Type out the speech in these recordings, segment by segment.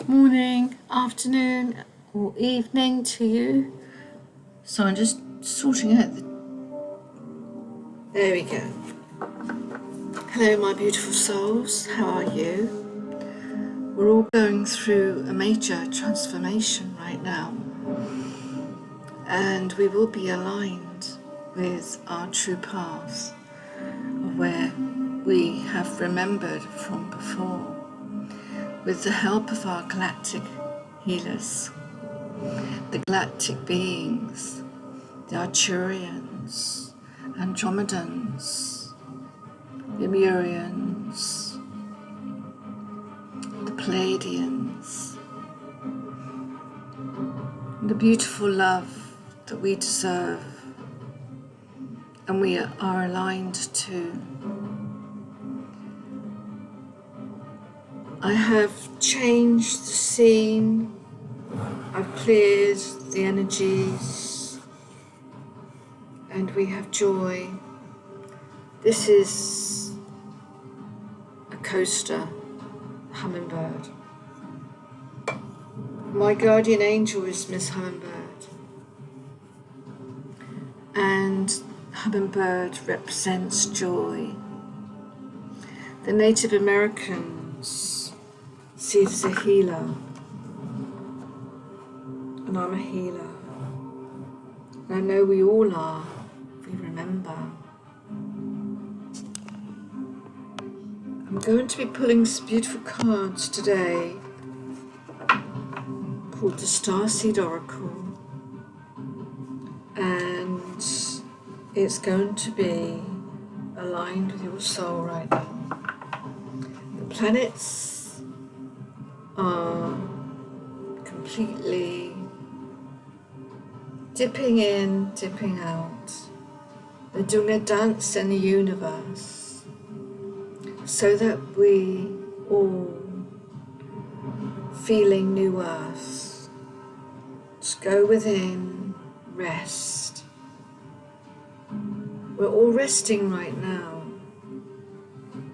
morning, afternoon, or evening to you. So I'm just sorting out There we go. Hello, my beautiful souls. How are you? We're all going through a major transformation right now, and we will be aligned with our true path of where we have remembered from before, with the help of our galactic healers, the galactic beings, the Arcturians, Andromedans, Lemurians, the Pleiadians, the beautiful love that we deserve and we are aligned to. I have changed the scene, I've cleared the energies, and we have joy. This is a coaster, hummingbird. My guardian angel is Miss Hummingbird, and hummingbird represents joy. The Native Americans see it as a healer, and I'm a healer. And I know we all are, if we remember. I'm going to be pulling some beautiful cards today called the Starseed Oracle, and it's going to be aligned with your soul right now. The planets are completely dipping in, dipping out. They're doing a dance in the universe so that we all feeling new earth. Just go within, rest. We're all resting right now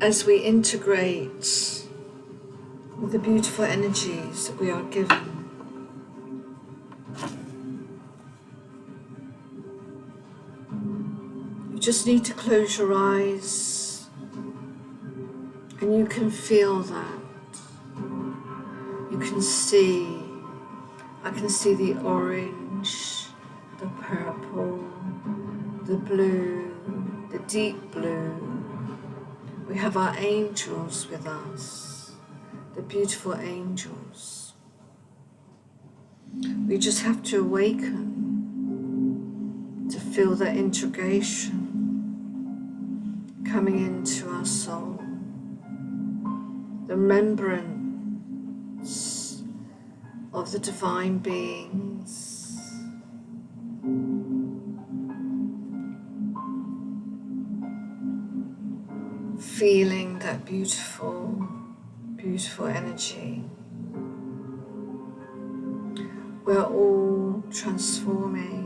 as we integrate with the beautiful energies that we are given. You just need to close your eyes and you can feel that. You can see, I can see the orange, the purple, the blue, the deep blue. We have our angels with us, the beautiful angels. We just have to awaken to feel that integration coming into our soul, the remembrance of the divine beings. Feeling that beautiful, beautiful energy. We're all transforming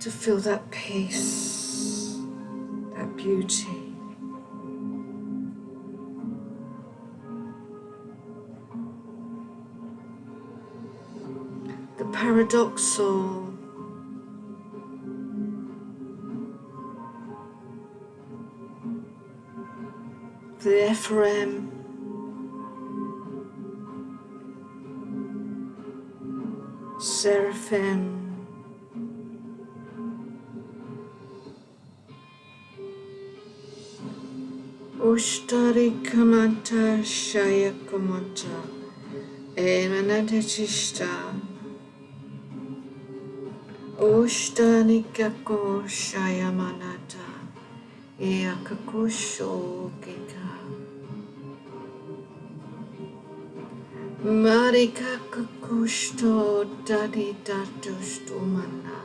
to feel that peace, that beauty. The paradoxal, the Ephraim, Seraphim, Oshtari Kamanta Shaya Kamanta, Emanata Chista, Oshtani Kako Shaya Manata, Eakakusho Gika. Marika Kakusto Dadi Datusto Mana,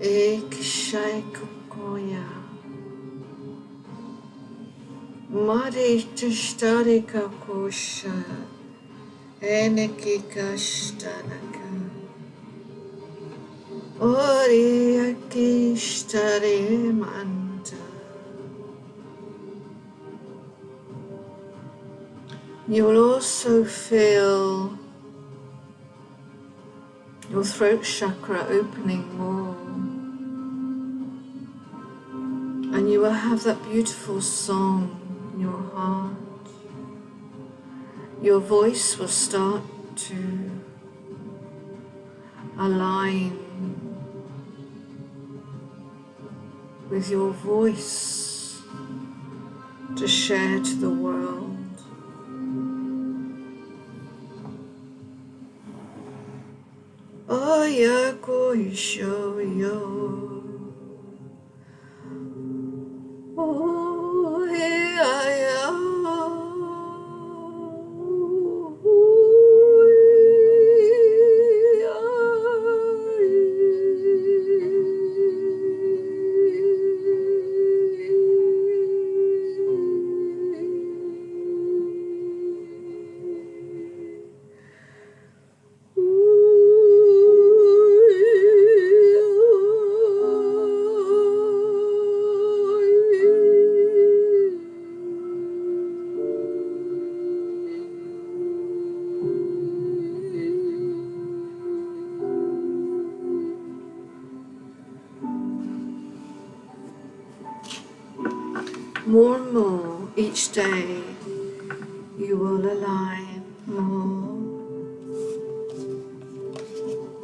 Ekshai Kukoya. Mari Tishtari Kakosha, Eneki Kashtanaka. Ori Akishtari Manta. You will also feel your throat chakra opening more, and you will have that beautiful song in your heart. Your voice will start to align with your voice to share to the world. Oh yeah, go show yo. Oh yeah, yeah. More and more each day you will align more.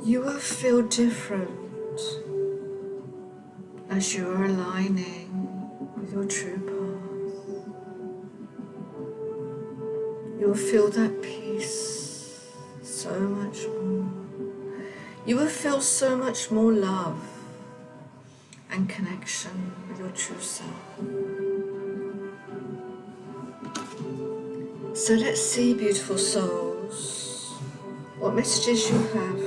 You will feel different as you are aligning with your true path. You will feel that peace so much more. You will feel so much more love and connection with your true self. So let's see, beautiful souls, what messages you have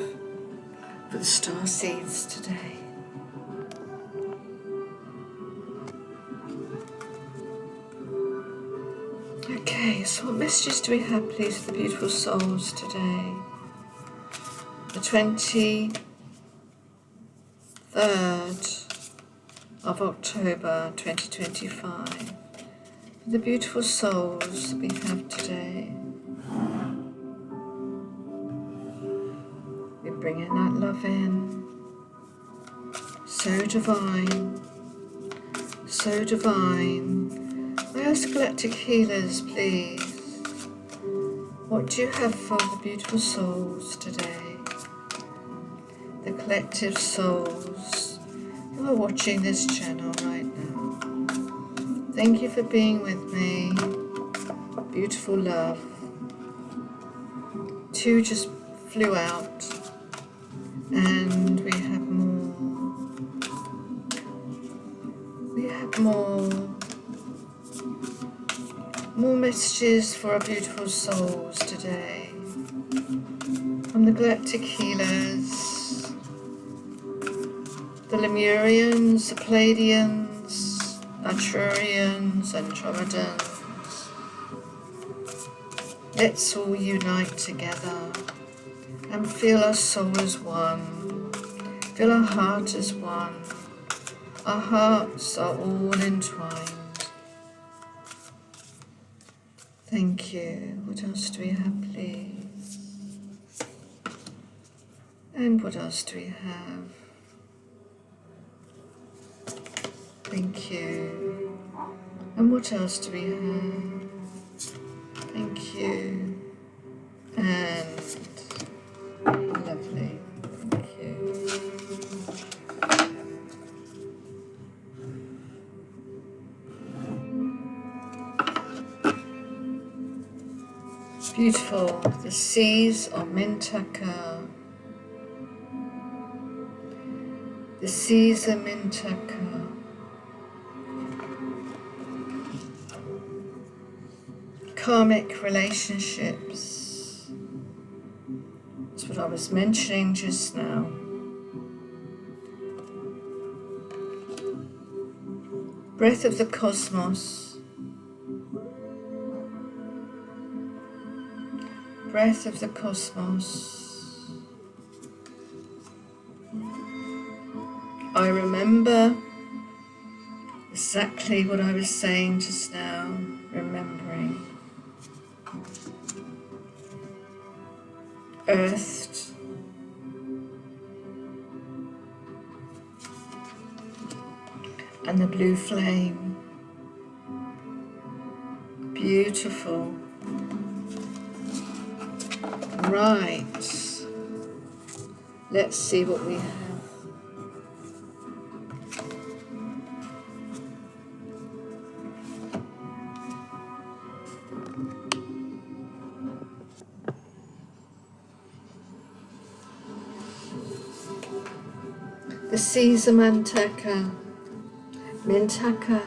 for the star seeds today. Okay, so what messages do we have, please, for the beautiful souls today? The 23rd of October 2025. The beautiful souls that we have today. We're bringing that love in. So divine. So divine. I ask galactic healers, please, what do you have for the beautiful souls today? The collective souls who are watching this channel right now. Thank you for being with me. Beautiful love. 2 just flew out, and we have more. We have more messages for our beautiful souls today. From the galactic healers, the Lemurians, the Pleiadians, Arcturians, Andromedans. Let's all unite together and feel our soul as one. Feel our heart as one. Our hearts are all entwined. Thank you. What else do we have, please? And what else do we have? Thank you. And what else do we have? Thank you. And lovely. Thank you. Beautiful. The seas of Mintaka. The seas of Mintaka. Karmic relationships. That's what I was mentioning just now. Breath of the cosmos. Breath of the cosmos. I remember exactly what I was saying just now, remembering. earthed, and the blue flame. Beautiful. Right. Let's see what we have. The Caesar Mintaka. Mintaka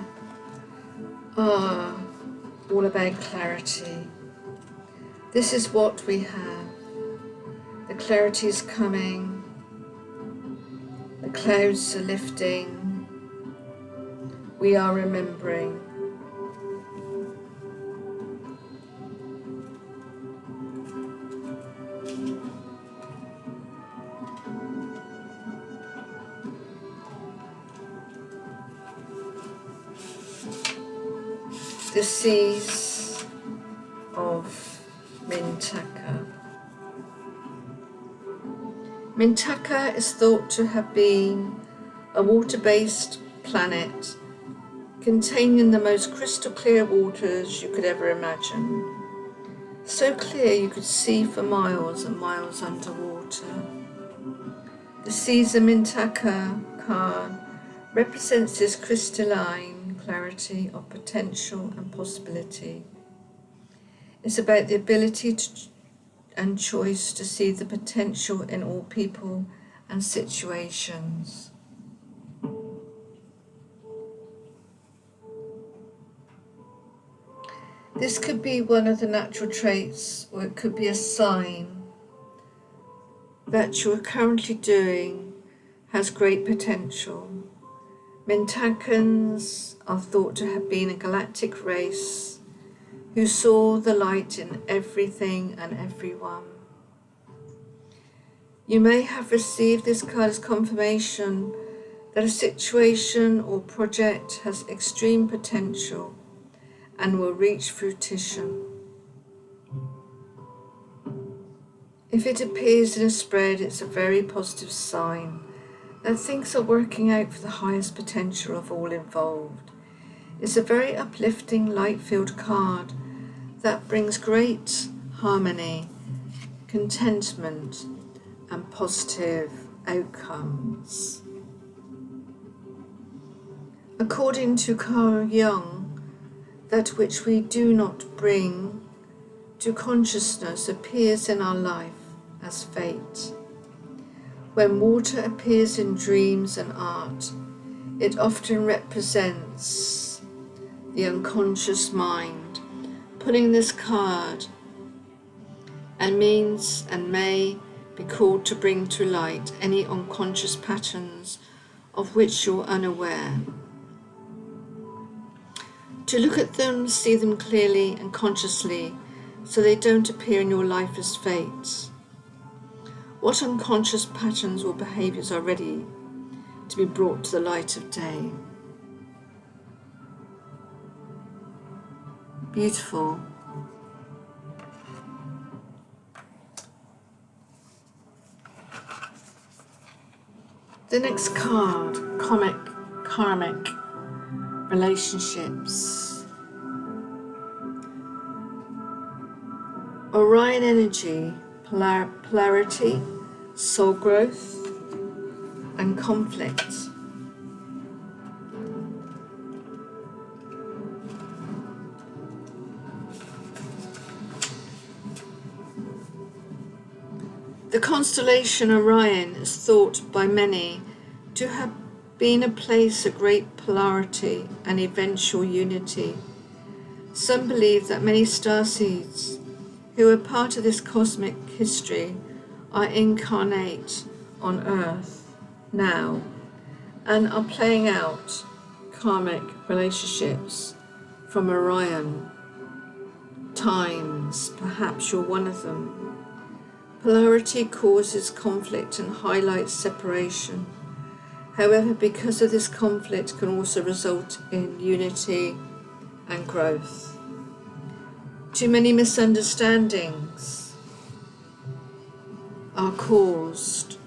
are all about clarity. This is what we have. The clarity is coming. The clouds are lifting. We are remembering. The seas of Mintaka. Mintaka is thought to have been a water-based planet containing the most crystal clear waters you could ever imagine. So clear you could see for miles and miles underwater. The Caesar Mintaka card represents this crystalline clarity of potential and possibility. It's about the ability and choice to see the potential in all people and situations. This could be one of the natural traits, or it could be a sign that you're currently doing has great potential. Mintakans are thought to have been a galactic race who saw the light in everything and everyone. You may have received this card as confirmation that a situation or project has extreme potential and will reach fruition. If it appears in a spread, it's a very positive sign that things are working out for the highest potential of all involved. It's a very uplifting, light-filled card that brings great harmony, contentment, and positive outcomes. According to Carole Jung, that which we do not bring to consciousness appears in our life as fate. When water appears in dreams and art, it often represents the unconscious mind. Pulling this card and means and may be called to bring to light any unconscious patterns of which you're unaware. To look at them, see them clearly and consciously so they don't appear in your life as fate. What unconscious patterns or behaviours are ready to be brought to the light of day? Beautiful. The next card, karmic relationships. Orion energy, polarity, soul growth, and conflict. The constellation Orion is thought by many to have been a place of great polarity and eventual unity. Some believe that many starseeds who are part of this cosmic history are incarnate on Earth now and are playing out karmic relationships from Orion times. Perhaps you're one of them. Polarity causes conflict and highlights separation. However, because of this conflict can also result in unity and growth. Too many misunderstandings are caused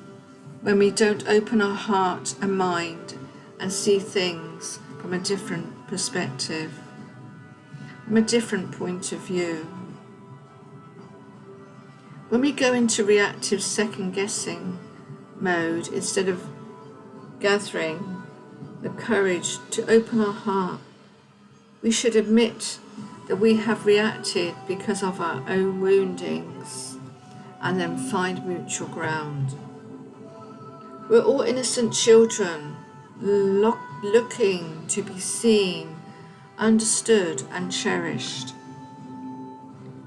when we don't open our heart and mind and see things from a different perspective, from a different point of view. When we go into reactive second-guessing mode instead of gathering the courage to open our heart, we should admit that we have reacted because of our own woundings and then find mutual ground. We're all innocent children looking to be seen, understood and cherished.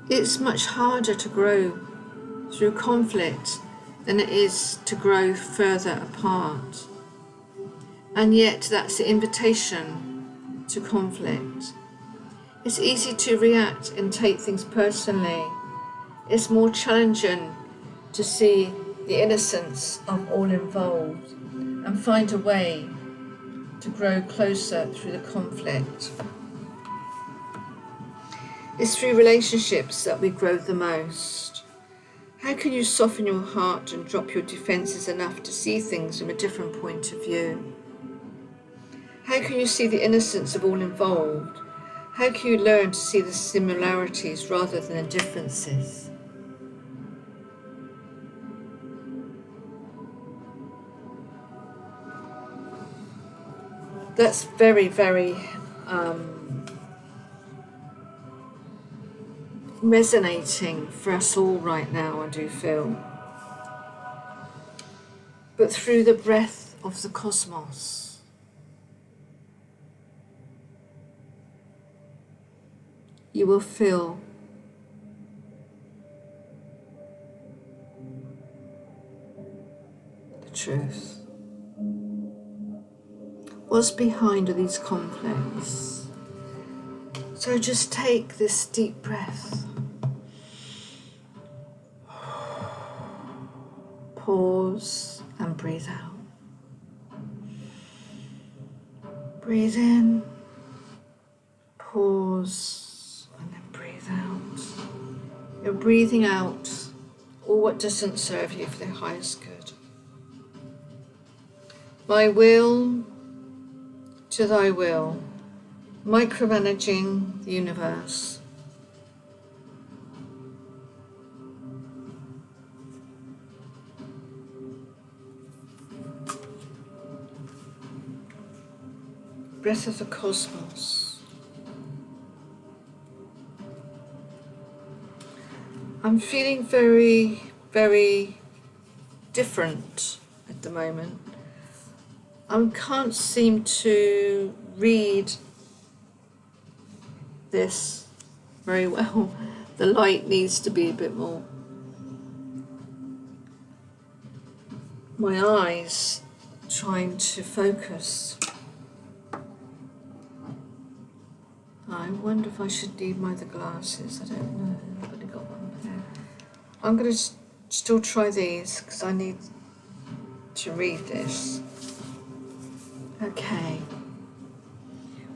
It's much harder to grow through conflict than it is to grow further apart. And yet that's the invitation to conflict. It's easy to react and take things personally. It's more challenging to see the innocence of all involved and find a way to grow closer through the conflict. It's through relationships that we grow the most. How can you soften your heart and drop your defenses enough to see things from a different point of view? How can you see the innocence of all involved? How can you learn to see the similarities rather than the differences? That's very, very resonating for us all right now, I do feel. But through the breath of the cosmos, you will feel the truth. What's behind all these conflicts? So just take this deep breath. Pause and breathe out. Breathe in, pause, and then breathe out. You're breathing out all what doesn't serve you for the highest good. My will to thy will, micromanaging the universe. Breath of the cosmos. I'm feeling very, very different at the moment. I can't seem to read this very well. The light needs to be a bit more. My eyes trying to focus. I wonder if I should need my other glasses. I don't know. I've only got one pair. I'm going to still try these because I need to read this. Okay.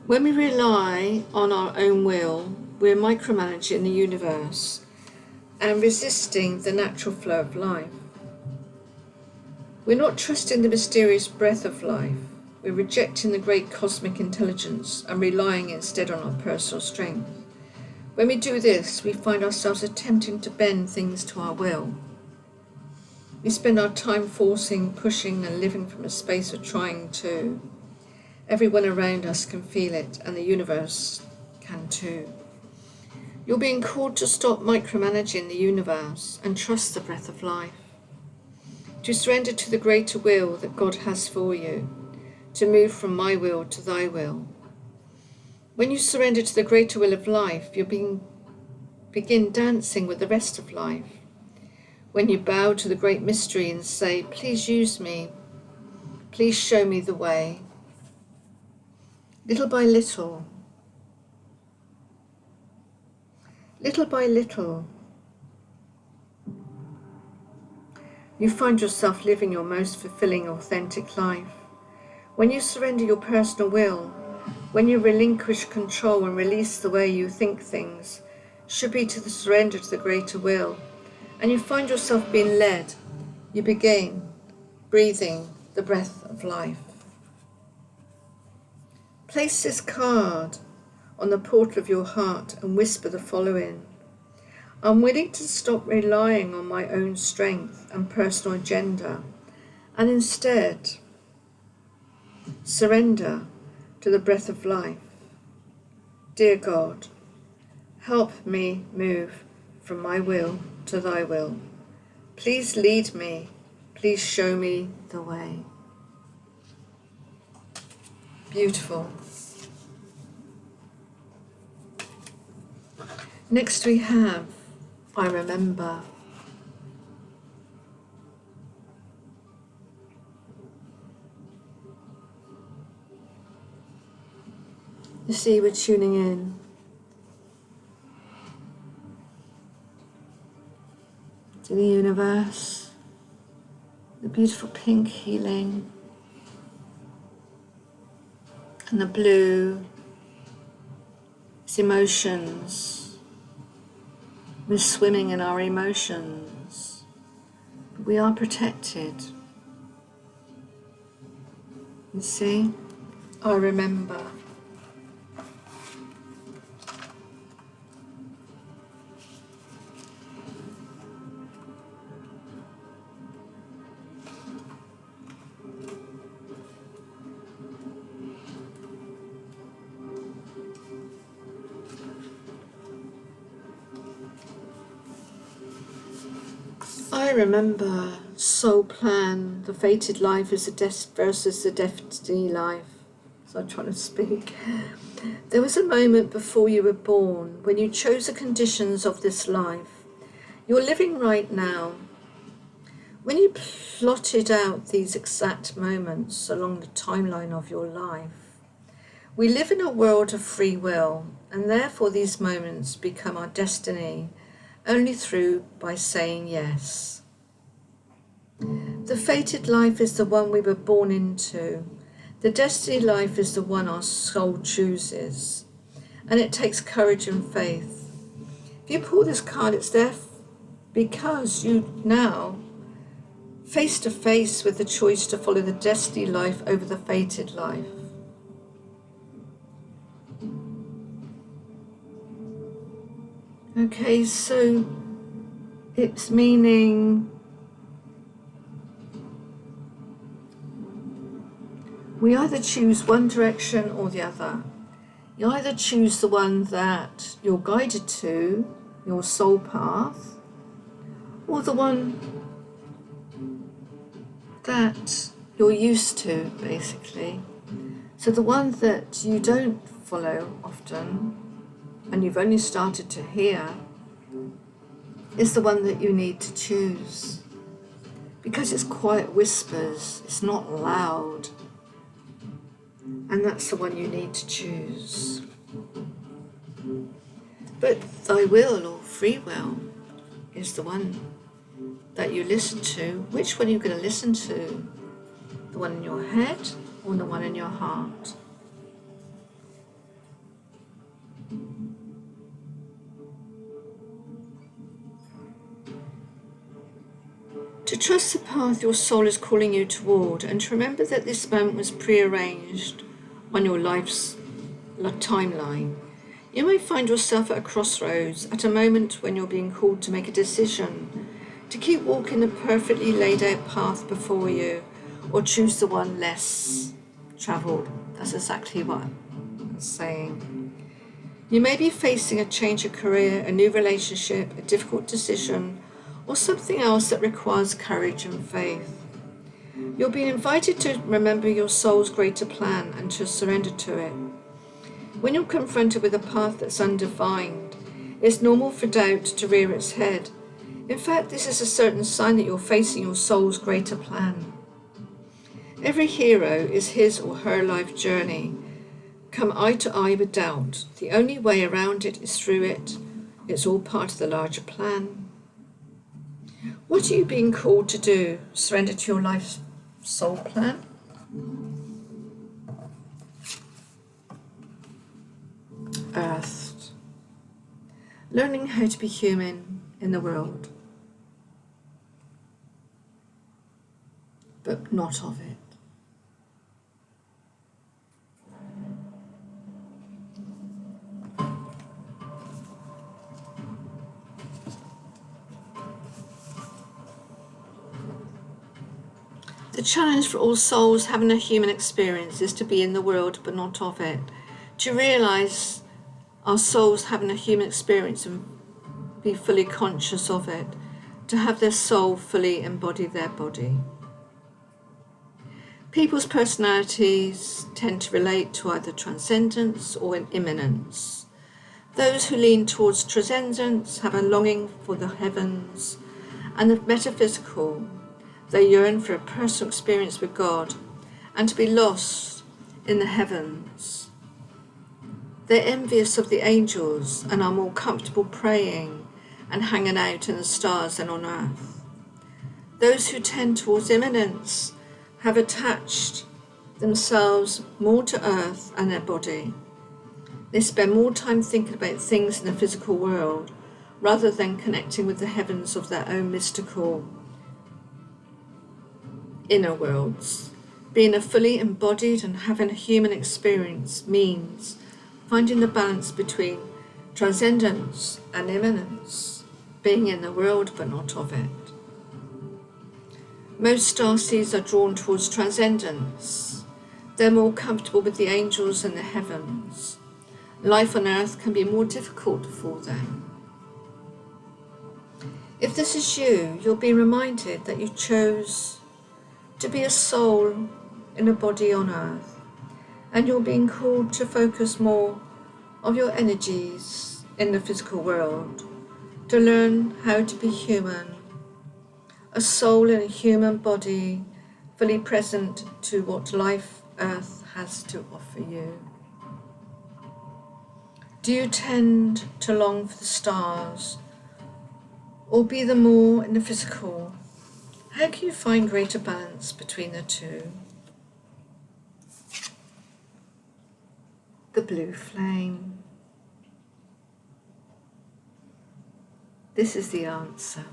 When we rely on our own will, we're micromanaging the universe and resisting the natural flow of life. We're not trusting the mysterious breath of life. We're rejecting the great cosmic intelligence and relying instead on our personal strength. When we do this, we find ourselves attempting to bend things to our will. We spend our time forcing, pushing, and living from a space of trying to. Everyone around us can feel it, and the universe can too. You're being called to stop micromanaging the universe and trust the breath of life. To surrender to the greater will that God has for you. To move from my will to thy will. When you surrender to the greater will of life, you begin dancing with the rest of life. When you bow to the great mystery and say, please use me, please show me the way. Little by little, you find yourself living your most fulfilling, authentic life. When you surrender your personal will, when you relinquish control and release the way you think things, should be to the surrender to the greater will, and you find yourself being led You begin breathing the breath of life. Place this card on the portal of your heart and whisper the following. I'm willing to stop relying on my own strength and personal agenda and instead surrender to the breath of life. Dear God, help me move from my will to thy will. Please lead me. Please show me the way. Beautiful. Next we have, I remember. You see, we're tuning in to the universe, the beautiful pink healing, and the blue, it's emotions. We're swimming in our emotions. We are protected. You see, I remember. I remember soul plan, the fated life is the death versus the destiny life. So I'm trying to speak. There was a moment before you were born when you chose the conditions of this life you're living right now. When you plotted out these exact moments along the timeline of your life, we live in a world of free will, and therefore these moments become our destiny only through by saying yes. The fated life is the one we were born into. The destiny life is the one our soul chooses. And it takes courage and faith. If you pull this card, it's there because you now face to face with the choice to follow the destiny life over the fated life. Okay, so it's meaning we either choose one direction or the other. You either choose the one that you're guided to, your soul path, or the one that you're used to, basically. So the one that you don't follow often, and you've only started to hear, is the one that you need to choose. Because it's quiet whispers, it's not loud. And that's the one you need to choose. But thy will, or free will, is the one that you listen to. Which one are you going to listen to? The one in your head or the one in your heart? To trust the path your soul is calling you toward, and to remember that this moment was prearranged on your life's timeline. You may find yourself at a crossroads, at a moment when you're being called to make a decision, to keep walking the perfectly laid out path before you, or choose the one less travelled. That's exactly what I'm saying. You may be facing a change of career, a new relationship, a difficult decision, or something else that requires courage and faith. You're being invited to remember your soul's greater plan and to surrender to it. When you're confronted with a path that's undefined, it's normal for doubt to rear its head. In fact, this is a certain sign that you're facing your soul's greater plan. Every hero is his or her life journey. Come eye to eye with doubt. The only way around it is through it. It's all part of the larger plan. What are you being called to do? Surrender to your life's soul plan? Earthed. Learning how to be human in the world. not of it. The challenge for all souls having a human experience is to be in the world but not of it. To realise our souls having a human experience and be fully conscious of it. To have their soul fully embody their body. People's personalities tend to relate to either transcendence or an immanence. Those who lean towards transcendence have a longing for the heavens and the metaphysical. They yearn for a personal experience with God and to be lost in the heavens. They're envious of the angels and are more comfortable praying and hanging out in the stars than on earth. Those who tend towards immanence have attached themselves more to earth and their body. They spend more time thinking about things in the physical world rather than connecting with the heavens of their own mystical inner worlds. Being a fully embodied and having a human experience means finding the balance between transcendence and immanence, being in the world but not of it. Most starseeds are drawn towards transcendence. They're more comfortable with the angels and the heavens. Life on earth can be more difficult for them. If this is you, you'll be reminded that you chose to be a soul in a body on earth, and you're being called to focus more of your energies in the physical world, to learn how to be human, a soul in a human body, fully present to what life earth has to offer you. Do you tend to long for the stars, or be the more in the physical? How can you find greater balance between the two? The blue flame. This is the answer.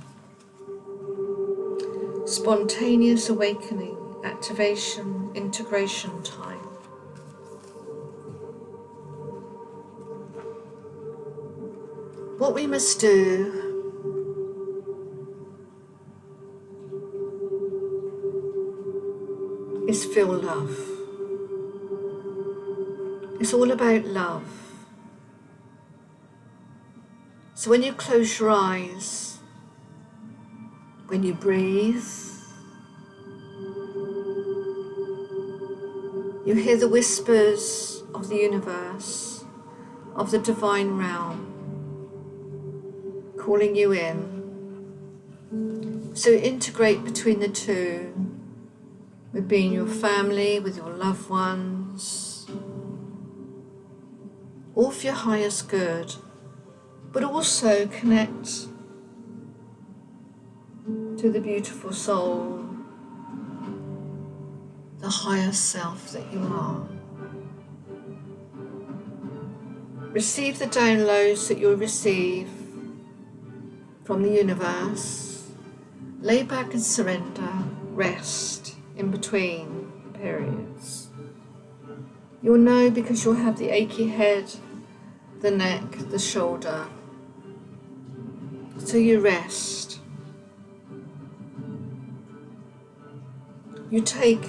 Spontaneous awakening, activation, integration time. What we must do is feel love. It's all about love. So when you close your eyes, when you breathe, you hear the whispers of the universe, of the divine realm, calling you in. So integrate between the two, with being your family, with your loved ones, all for your highest good, but also connect to the beautiful soul, the higher self that you are. Receive the downloads that you'll receive from the universe. Lay back and surrender, rest in between periods. You'll know because you'll have the achy head, the neck, the shoulder. So you rest. You take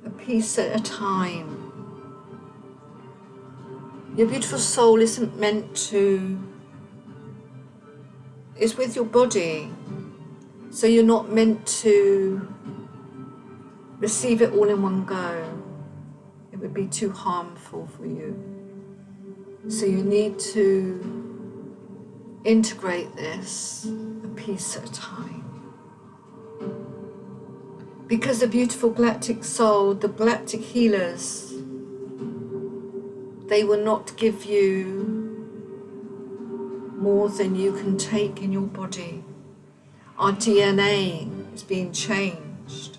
a piece at a time. Your beautiful soul isn't meant to, it's with your body. So you're not meant to receive it all in one go. It would be too harmful for you. So you need to integrate this a piece at a time. Because the beautiful galactic soul, the galactic healers, they will not give you more than you can take in your body. Our DNA is being changed.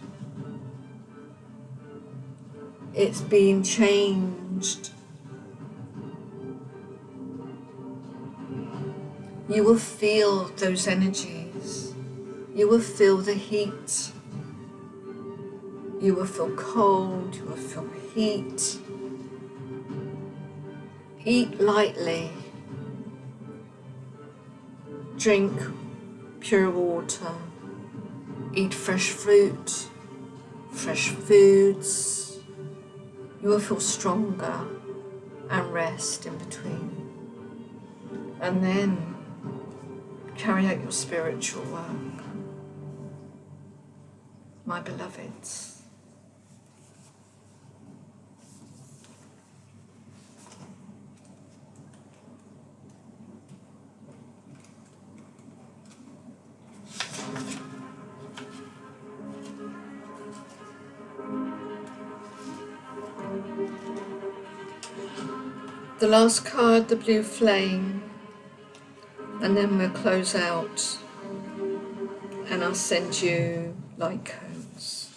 It's being changed. You will feel those energies. You will feel the heat. You will feel cold, you will feel heat. Eat lightly. Drink pure water. Eat fresh fruit, fresh foods. You will feel stronger and rest in between. And then carry out your spiritual work. My beloveds. The last card, the blue flame, and then we'll close out and I'll send you light codes.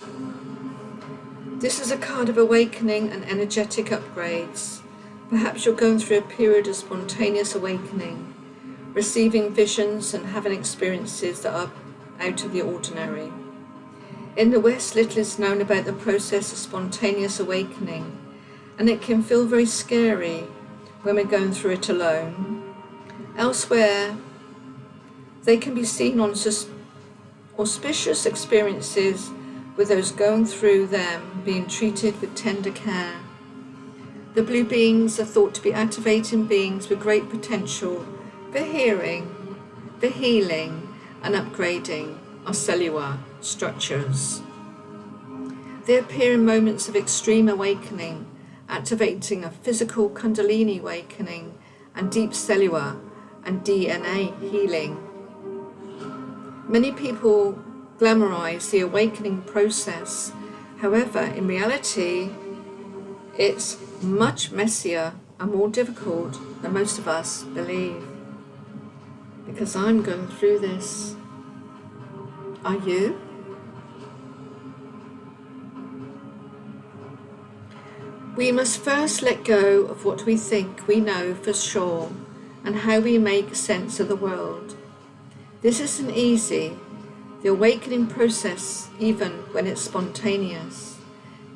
This is a card of awakening and energetic upgrades. Perhaps you're going through a period of spontaneous awakening, receiving visions and having experiences that are out of the ordinary. In the West, little is known about the process of spontaneous awakening, and it can feel very scary when we're going through it alone. Elsewhere, they can be seen on auspicious experiences with those going through them being treated with tender care. The blue beings are thought to be activating beings with great potential for healing and upgrading our cellular structures. They appear in moments of extreme awakening, activating a physical Kundalini awakening and deep cellular and DNA healing. Many people glamorize the awakening process. However, in reality, it's much messier and more difficult than most of us believe. Because I'm going through this. Are you? We must first let go of what we think we know for sure and how we make sense of the world. This isn't easy. The awakening process, even when it's spontaneous,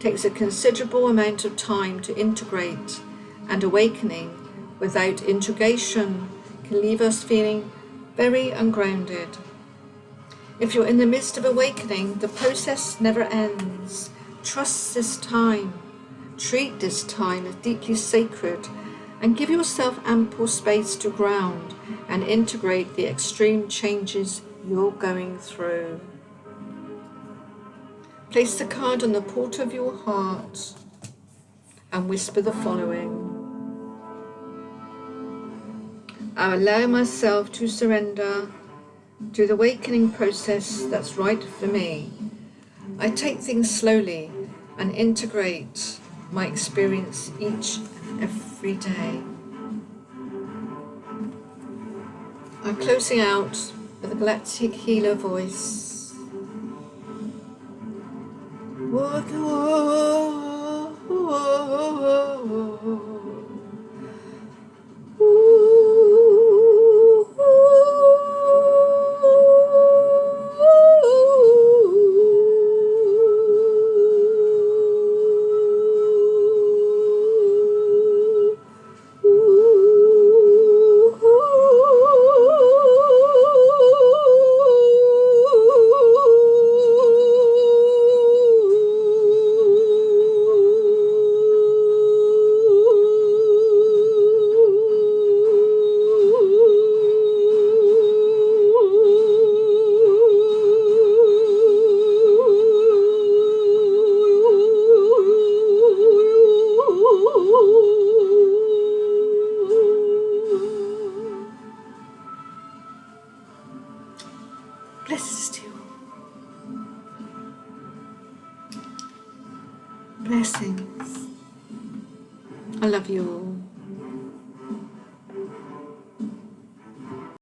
takes a considerable amount of time to integrate, and awakening without integration can leave us feeling very ungrounded. If you're in the midst of awakening, the process never ends. Trust this time. Treat this time as deeply sacred and give yourself ample space to ground and integrate the extreme changes you're going through. Place the card on the portal of your heart and whisper the following. I allow myself to surrender to the awakening process that's right for me. I take things slowly and integrate my experience each and every day. I'm closing out with a galactic healer voice. Blessings to you. Blessings. I love you all.